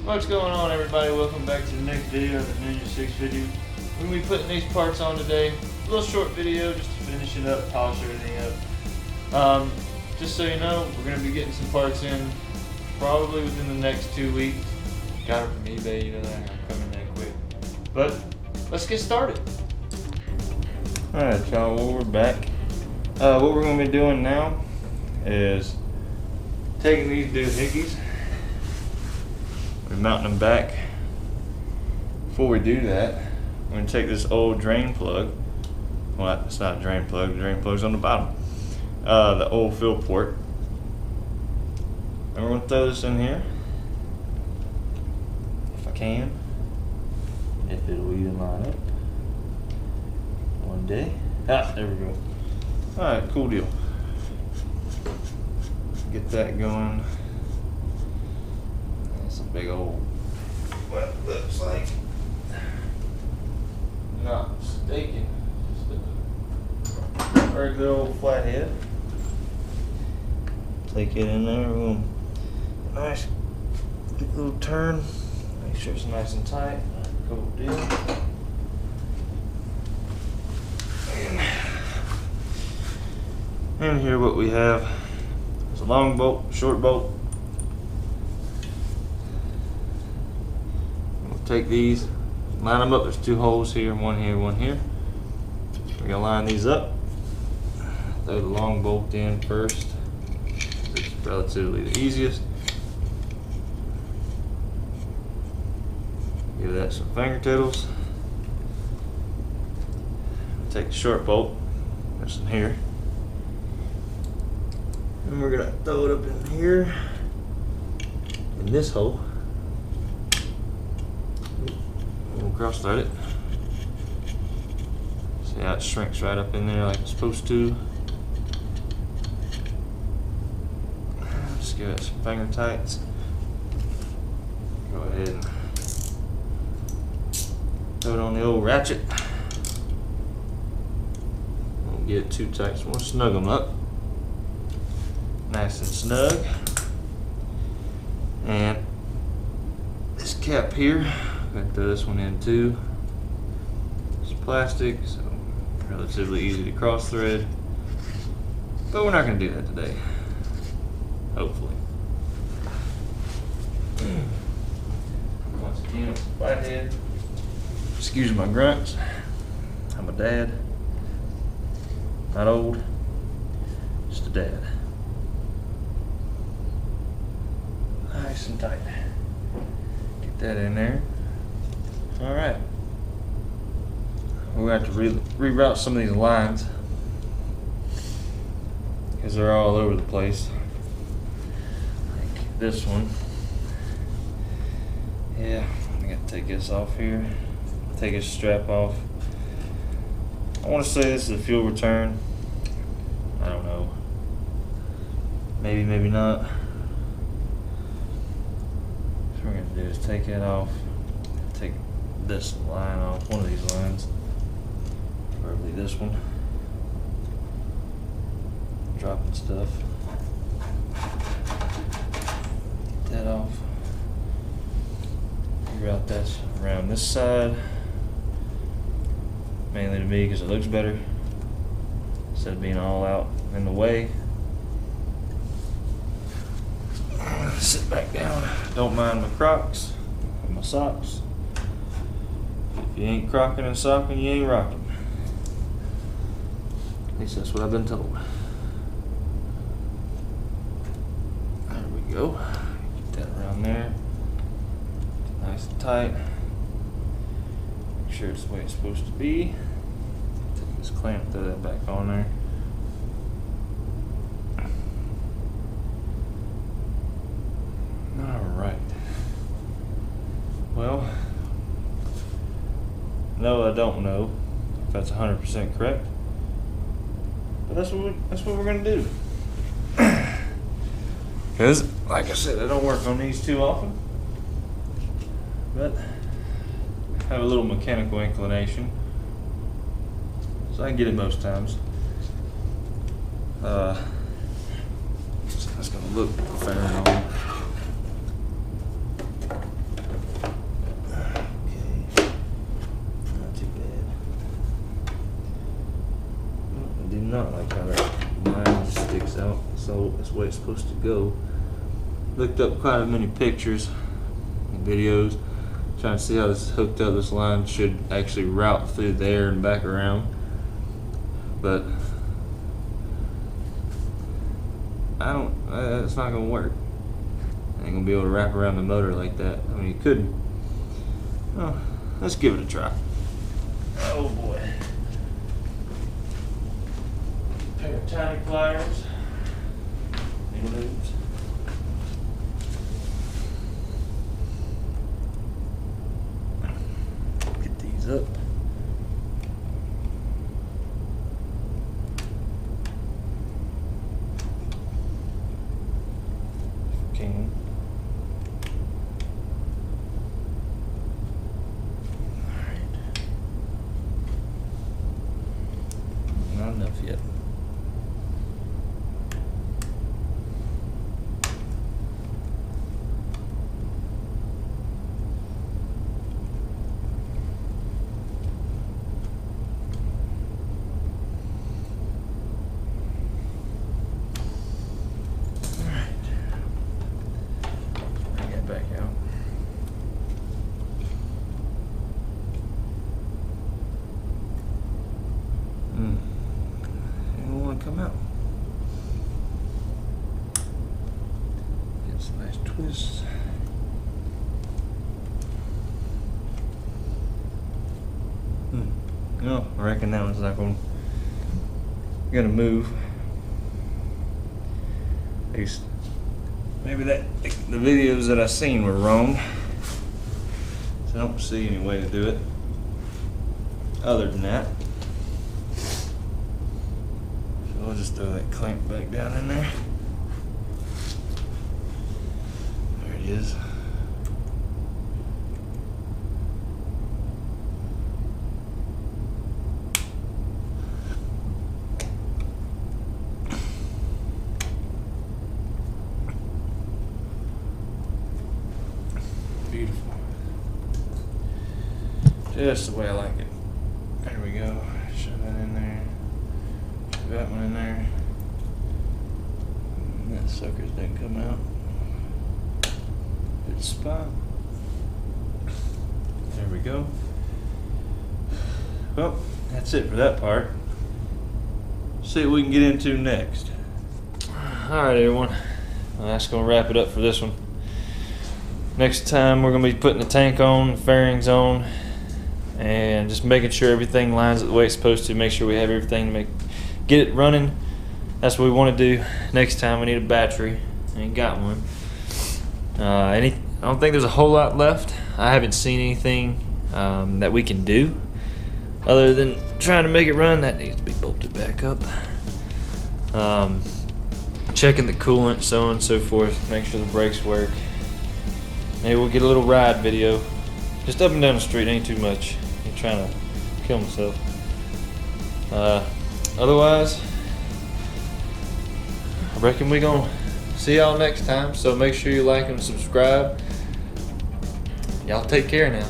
What's going on, everybody? Welcome back to the next video, the Ninja 6 video. We're going to be putting these parts on today. A little short video just to finish it up, polish everything up. Just so you know, we're going to be getting some parts in probably within the next 2 weeks. Got it from eBay, you know that, I'm coming that quick. But let's get started. Alright y'all, well, we're back. What we're going to be doing now is taking these doohickeys, we're mounting them back. Before we do that, we're going to take this old drain plug. Well, it's not a drain plug, the drain plug's on the bottom. The old fill port. And we're going to throw this in here. If I can. If it'll even line up. One day. Ah, there we go. Alright, cool deal. Get that going. That's a big old, what it looks like. Not mistaken. Just a very good old flathead. Take it in there, boom. Nice little turn. Make sure it's nice and tight. Cool deal. And here what we have is a long bolt, short bolt. We'll take these, line them up. There's two holes here, one here, one here. We're gonna line these up. Throw the long bolt in first. It's relatively the easiest. Give that some finger tiddles. Take the short bolt. There's some here. And we're gonna throw it up in here, in this hole. We'll cross thread it. See how it shrinks right up in there like it's supposed to. Just give it some finger tights. Go ahead and throw it on the old ratchet. Don't get it too tight, so we'll snug them up. Nice and snug. And this cap here, I'm going to throw this one in too. It's plastic, so relatively easy to cross thread. But we're not going to do that today. Hopefully. Once again, it's a flathead. Excuse my grunts. I'm a dad. Not old, just a dad. Nice and tight. Get that in there. Alright. We're going to have to reroute some of these lines because they're all over the place. Like this one. Yeah, I got to take this off here. Take this strap off. I want to say this is a fuel return. I don't know. Maybe, maybe not. What we're going to do is take it off, take this line off, one of these lines, probably this one, dropping stuff, get that off, reroute that around this side, mainly to me because it looks better, instead of being all out in the way. Sit back down. Don't mind my Crocs and my socks. If you ain't crocking and socking, you ain't rocking. At least that's what I've been told. There we go. Get that around there. Nice and tight. Make sure it's the way it's supposed to be. Take this clamp, throw that back on there. Alright. Well, no, I don't know if that's 100% correct, but that's what we're gonna do. Because, like I said, I don't work on these too often, but I have a little mechanical inclination, so I can get it most times. So that's gonna look fair and all. not like how that line just sticks out, so that's the way it's supposed to go. Looked up quite a many pictures and videos, trying to see how this is hooked up. This line should actually route through there and back around, but it's not gonna work. I ain't gonna be able to wrap around the motor like that. I mean, you couldn't. Oh, let's give it a try. Oh boy. Pair of tiny pliers. Needle moves. Get these up. Can. Not enough yet. Bring that back out. Come out. Get some nice twists. No, I reckon that one's not gonna move. At least maybe the videos that I seen were wrong. So I don't see any way to do it other than that. We'll just throw that clamp back down in there. There it is. Beautiful. Just the way I like it. There we go. Shove that in there. That one in there. And that suckers didn't come out. Good spot. There we go. Well, that's it for that part. See what we can get into next. Alright everyone. Well, that's gonna wrap it up for this one. Next time we're gonna be putting the tank on, the fairings on, and just making sure everything lines up the way it's supposed to. Make sure we have everything to get it running. That's what we want to do. Next time we need a battery. I ain't got one. I don't think there's a whole lot left. I haven't seen anything that we can do other than trying to make it run. That needs to be bolted back up. Checking the coolant, so on and so forth. Make sure the brakes work. Maybe we'll get a little ride video. Just up and down the street, ain't too much. Ain't trying to kill myself. Otherwise, I reckon we're gonna see y'all next time. So make sure you like and subscribe. Y'all take care now.